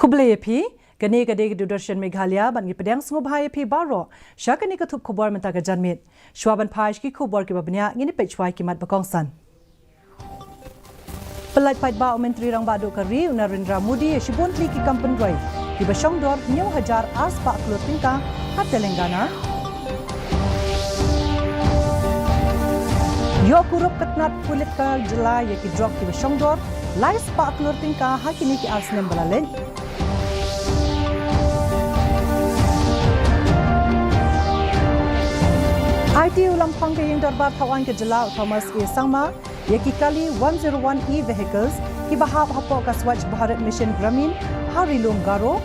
Kublai pi kani kadai Doodarshan Meghalaya ban gi pedang sungu bahaya pi baro syakani katup khobor mentaga janmit syuaban paish ki khobor ki babnya ngini pechwai ki mat bakongsan Pelai pait ba menteri rang badu kari Narendra Modi shibon tli ki kampen roi ki basyong dor nyaw hajar ars pa keluar tingkah hat Telangana Yo kurup ketnat kulit ka jelai ya ki drop ki basyong dor lais pa keluar tingkah hakini ki ars nem balalen IT ulam pang ke yang darbar tawan ke jelau Thomas A. Sangma yaki kali 101E vehicles ki bahap hapo ka Swachh Bharat Mission Gramin hari lom garo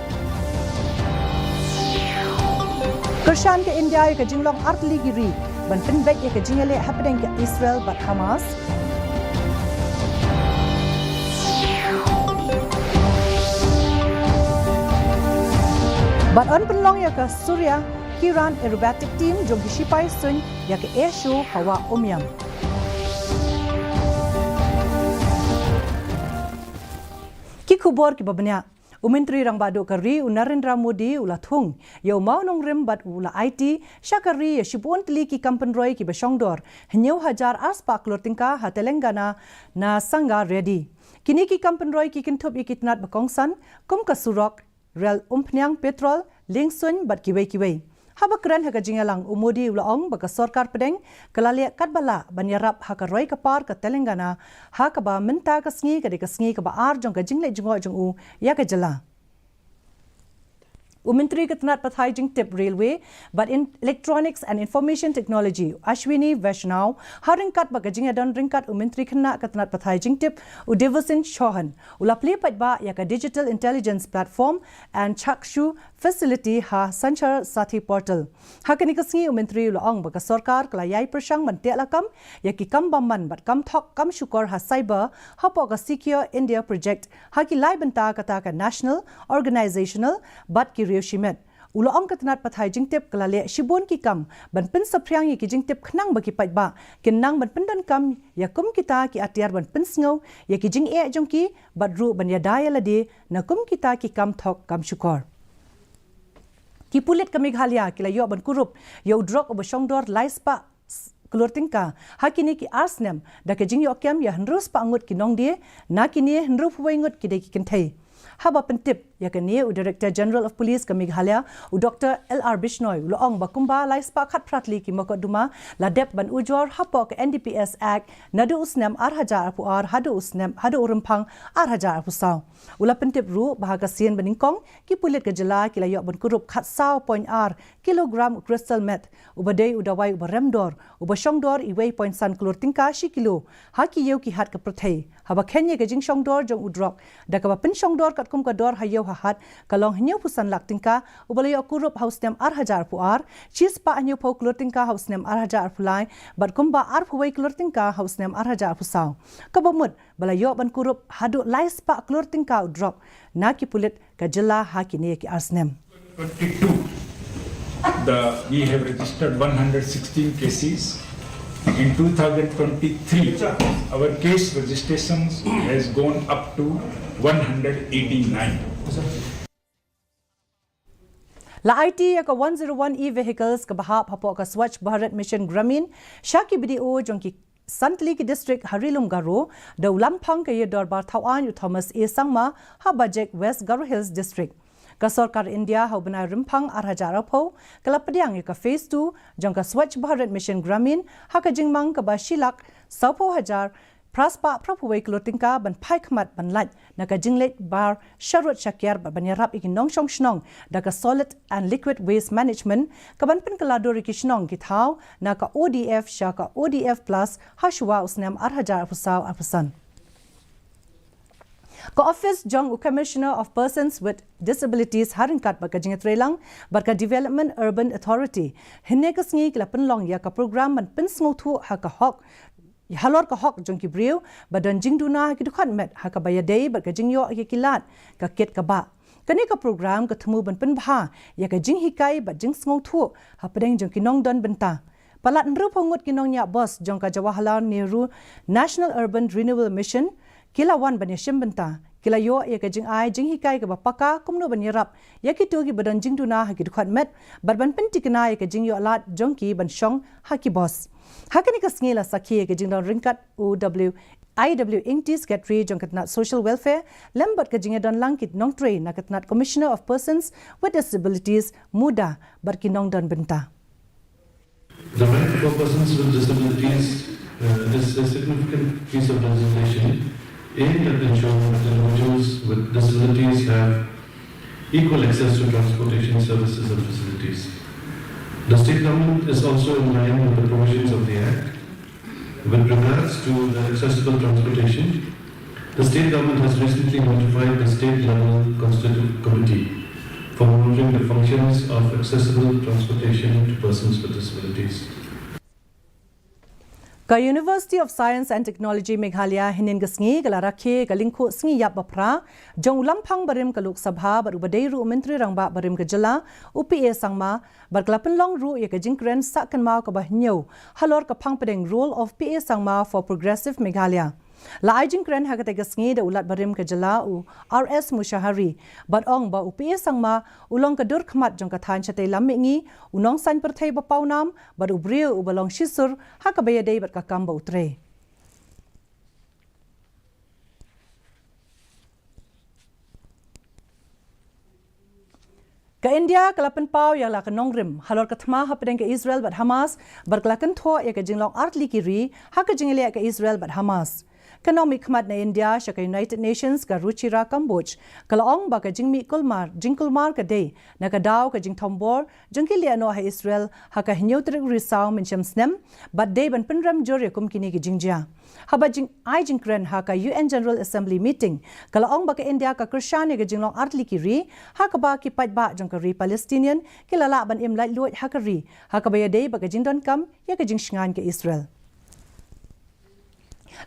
Kershan ke India ke jinglong artli giri ban penbek ke jingale happening ke Israel bat Hamas Bat on penlong ya ke Suria Kiran aerobatic team jom kisipai sun ya ke air show hawa umyam. Ki khubor ki babnya Umentri rang badu kari Narendra Modi ula thung yo mau nong rim bat ula IT syakari shibun tli ki kampen roi ki basyongdor hnyau hajar aspa klor tingka ha Telangana na sangga ready. Kini ki kampen roi ki kintup ikitnat bakongsan kum ka surok rel umpnyang petrol lingsun bat kiwei Haba keren haka jingalang umudi ulaong baka sorkar pedeng kalalia kadbala banyarap haka roi kapar ke Telangana haka ba minta kasngi ka ba ar jong ka jingle jong u ya ka jala Umentri ketenat pathai jing tip railway but in electronics and information technology Ashwini Vaishnaw haringkat baka jingadon ringkat umentri kena ketenat pathai jing tip udevasin shohan ulapli patba ya ka digital intelligence platform and chakshu facility ha sanchar sathi portal hakani kasngi umentri ulaong baka sarkar klayai persang mante lakam ya ki kam bamman bat kam thok kam shukor ha cyber hapo ka secure india project haki lai banta kata ka national organizational but ki Shimet ulaong ketenat pathai jingtip kelale shibon ki kam ban pin sapryang ki jingtip khnang baki patba kinang ban pendan kam ya kum kita ki atiar ban pin sngo ya ki jing e jongki badru ban ya daya lade na kum kita ki kam thok kam shukor ki pulit ka Meghalaya kila yo ban kurup yo drop obasyongdor laispa keluar tingkah hakini ki arsnem da ke jing yo kem ya hendrus pa angut ki nong die na kini hendru puwai ngut ki de ki kenthai Haba pentip ya kini Director General of Police ke Meghalaya Dr. L.R. Bishnoi loong bakumba laispa khat pratli ki makoduma ladep ban ujor hapo ke NDPS Act nadu usnem arhajar apuar hadu usnem hadu urumpang arhajar apusaw ula pentip ru bahaga sien beningkong ki pulit ke jela ki layok ban kurup khat saw point r kilogram crystal meth ubadei udawai ubaremdor ubasyongdor iwei point san klur tingka shi kilo haki yeu ki hat ke prathai haba khenye ke jing shongdor jong udrok dakaba pin shongdor kat kum ka dor hayo hahat kalong hnyau pusan lak tingka ubalayo kurup house nem arhajar puar chis pa anyu pho klur tingka house nem arhajar pulai bat kumba ar phuwei klur tingka house nem arhajar pusaw kabamut balayo ban kurup hadu lais pa klur tingka drop na ki pulit ka jilla hakine ki arsnem 22 we have registered 116 cases In 2023, our case registrations has gone up to 189. La IT ya ka 101E vehicles ka bahap hapo ka Swachh Bharat Mission Gramin Shaki BDO jongki Santli ki district Harilum Garo da ulampang ka ye dorbar Thawan Thomas A Sangma ha Bajek West Garo Hills district ka Sarkar India ha banai rimpang arhajara pho kala padiang ka phase 2 jong ka Swachh Bharat Mission Gramin ha ka jingmang ka ba shilak sapo hajar Praspa Prapuway Klotingka ban Paikmat ban Lat naka jinglet bar Sharut Shakyar banyarap ikinong shong shnong daka solid and liquid waste management kaban pin kaladori kishnong kithaw naka ODF shaka ODF plus hashwa usnam arhajar apusaw apusan Ko Office Jong Commissioner of Persons with Disabilities haringkat baka jingetrelang barka Development Urban Authority hinne kasngi klapen long ya ka program ban pin sngotu ha ka hok halor ka hok jong ki briu badan jingduna ki dukhan met ha ka bayadei barka jingyo ki kilat ka ket ka ba kani ka program ka thmu ban pin bha ya ka jing hikai ba jing sngotu ha pedeng jong ki nong don benta palat nru phongut ki nong nya boss jong ka Jawaharlal Nehru National Urban Renewal Mission Kilawan bani shimbenta kila yo ya ka jing ai jing hikai ka bapaka kumno banyarap ya ki to gi badan jing duna ha ki khwat met barban penti kana ya ka jing yo lat jongki ban shong ha ki boss hakani ka ngela sakhi ka jing don ringkat uw IW Ingtis Gatri jongkatnat social welfare lembat ka jing don langkit nong train nakatnat commissioner of persons with disabilities muda barkinong don benta. The right for persons with disabilities is a significant piece of legislation aimed at ensuring that individuals with disabilities have equal access to transportation services and facilities. The state government is also in line with the provisions of the Act. With regards to the accessible transportation, the state government has recently notified the state-level constitutive committee for monitoring the functions of accessible transportation to persons with disabilities. Ka University of Science and Technology Meghalaya hinin gasngi galarake galingko sngi yap bapra jong lampang barim ka Lok Sabha bar ubadai ru menteri rangba barim ka jala UPA sangma bar klapen long ru ya ka jingkren sakkan ma ka bahnyo halor ka phang pedeng role of PA sangma for progressive Meghalaya. La jingkren ha ka te gasngi da ulat barim ka jala u RS Mushahari bat ong ba UPA sangma ulong ka dur khmat jong ka than chate lammingi unong san perthai ba paunam bar ubrio u balong shisur ha ka bayadei bat ka kamba utre. Ka India kalapan pau yang la ka nongrim halor ka thma ha pedeng ka Israel bat Hamas bar kalakan tho ya ka jinglong artli kiri ha ka jingle ka Israel bat Hamas. Economic khmat na India shaka United Nations ka ruchira Cambodia kalaong ba ka jingmi kulmar ka day na ka daw ka jing thombor jangki liano ha Israel ha ka hinyotrek risaw min snem but day ban pinram jor kum kini ki jingja haba jing kren ha ka UN General Assembly meeting kalaong ba ka India ka krishani ka jinglong artli kiri ha ka ba ki pat ba jang ka ri Palestinian kilala ban im lai luat ha ka ri ha ka ba day ba ka jingdon kam ya ka jing shngan ka Israel.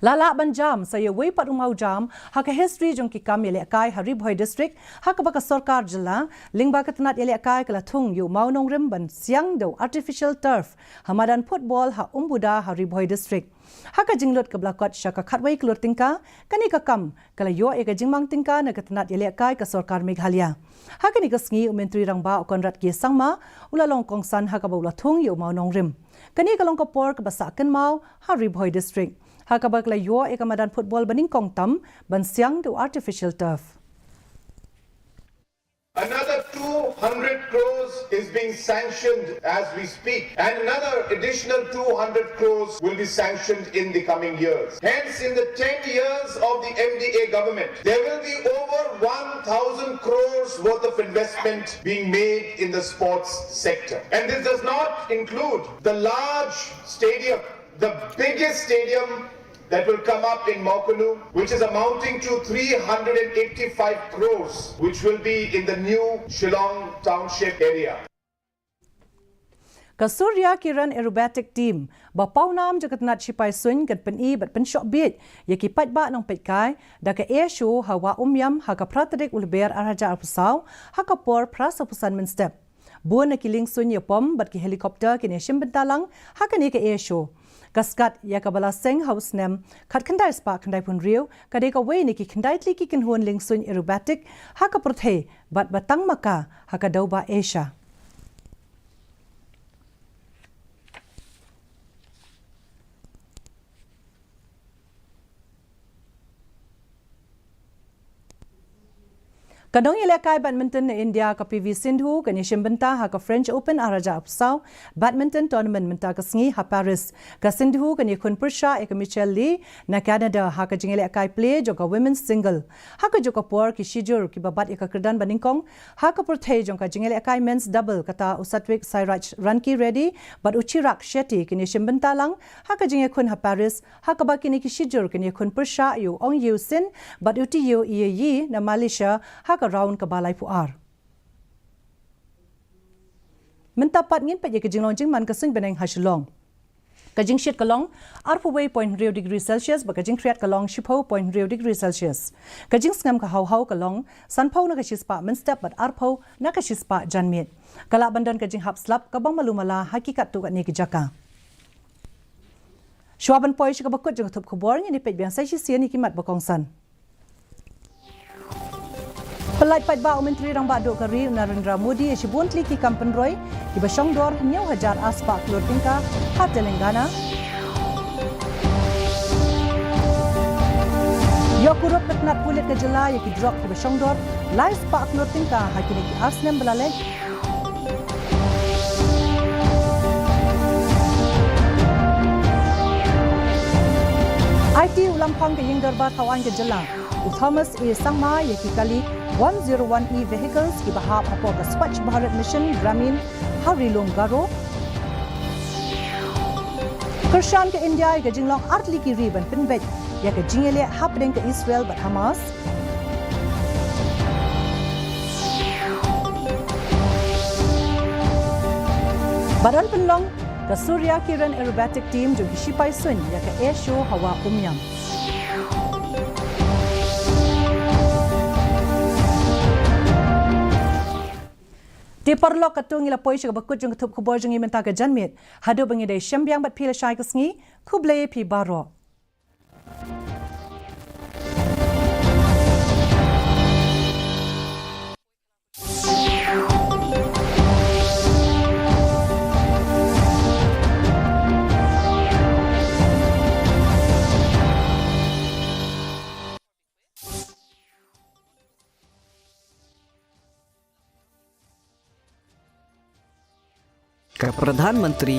Lala ban jam saya wei pat umau jam ha ka history jong ki kam yele kai Hari Bhoi district ha ka ba ka sarkar jala lingba ka tanat yele kai kala thung yu mau nong rim ban siang do artificial turf hamadan football ha umbuda Hari Bhoi district ha ka jinglot ka blakot sha ka khatwei klur tingka kani ka kam kala yo e ka jingmang tingka na ka tanat yele kai ka sarkar Meghalaya ha kani ka sngi menteri rangba konrat ki sangma ulalong kongsan ha ka ba ula thung yu mau nong rim kani ka long ka por ka basa kan mau Hari Bhoi district Hakabak la yo ekamadan football baning kongtam ban siang to artificial turf. Another 200 crores is being sanctioned as we speak, and another additional 200 crores will be sanctioned in the coming years. Hence, in the 10 years of the MDA government, there will be over 1,000 crores worth of investment being made in the sports sector. And this does not include the large stadium, the biggest stadium that will come up in Mokunu, which is amounting to 385 crores, which will be in the new Shillong Township area. Kasurya Kiran aerobatic team ba paunam jagatnat sipai sun kat pen bat pen shop bit yaki pat ba nong petkai da ka air show hawa umyam ha ka praterik ulber arhaja arpusau ha ka por prasapusan min step buan na kiling sun ya pom bat ki helicopter ki neshim bentalang ha ka ni ka air show Kaskat yakabala seng house nem kat kandai spa kandai pun riu kadai ka wei ni ki kandai tli ki kinhuan ling sun aerobatic ha ka prothe bat batang maka ha ka dauba Asia. Kadong ilakai badminton na India ka PV Sindhu kanishim benta ha ka French Open araja apsaw badminton tournament menta ka sngi ha Paris ka Sindhu kani khun pursha ek Michelle Lee na Canada ha ka jingile kai play jo ka women's single ha ka jo ka por ki shijur ki babat ek kredan baningkong ha ka porthei jo ka jingile kai men's double kata Usatwik Sairaj Ranki Reddy but Uchirak Shetty kanishim benta lang ha ka jinge khun ha Paris ha ka ba kini ki shijur kani khun pursha yu ong yu sin but uti yu ye na Malaysia ha round ka balai puar. Mentapat ngin pa ye ka jinglong jingman ka sing beneng hasilong. Ka jing shit kalong arpuway 0.0 degree Celsius ba ka jing kriat kalong 10.0 degree Celsius. Ka jing ngam ka haw kalong sanpau na ka shispa min step bat arpau na ka shispa janmit. Kala bandan ka jing hap slap ka bang malumala hakikat tu kat ni ki jaka. Shwaban poi shi ka bakut jing thup khobor ni pet biang sai shi sia ni kimat bakongsan. Pelait Paitba Menteri Rang Bado Kari Narendra Modi Shibun Tliki Kampen Roy di Basongdor Nyau Hajar Aspak Lur Tingka Hat Telangana. Yokurup Ketnat Pulit Kejela Yaki Drop di Basongdor Lai Spak Lur Tingka Hakini Ki Asnem Belalek. IT Ulampang ke Yinggarba Tawan Kejela Thomas A. Sangma Yaki Kali 101E vehicles ki bahap apo ka Swachh Bharat Mission Gramin Harilom Garo. Kershan ke India ke Jinglong Artli ki Riban Pinbet ya ke Jingele happening ke Israel but Hamas. Baran Penlong ke Surya Kiran Aerobatic Team jo Shipai Sun ya ke Air Show Hawa Umyam. Di perlok ketung ila pois ke bakut jung ketup kubor jung imenta ke janmit hadu bangidai syambiang bat pila syai kesngi kublai pi baro. Pradhan Mantri